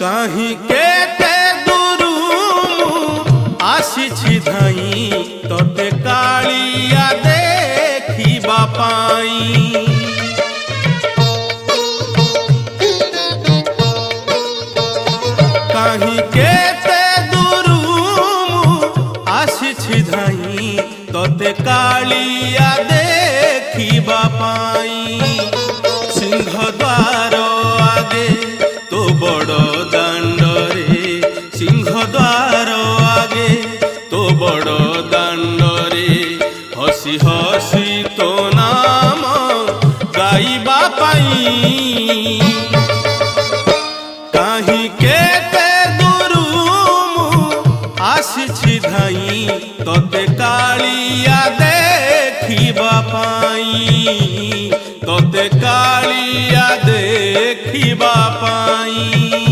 कहीं केते दूरू आसिछि धाई तोते कालिया देखिबा पाई। कहीं केते दूरू आसिछि धाई तोते कालिया देखिबा पाई। सिंहद्वार आगे तो बड़ दांडरे, सिंहद्वार आगे तो बड़ दांडरे हसी हसी तो नाम गाइबा पाई। कहीं केते दूरू आसिछि धाई तोते कालिया देखिबा पाई, तोते कालिया देखिबा पाई।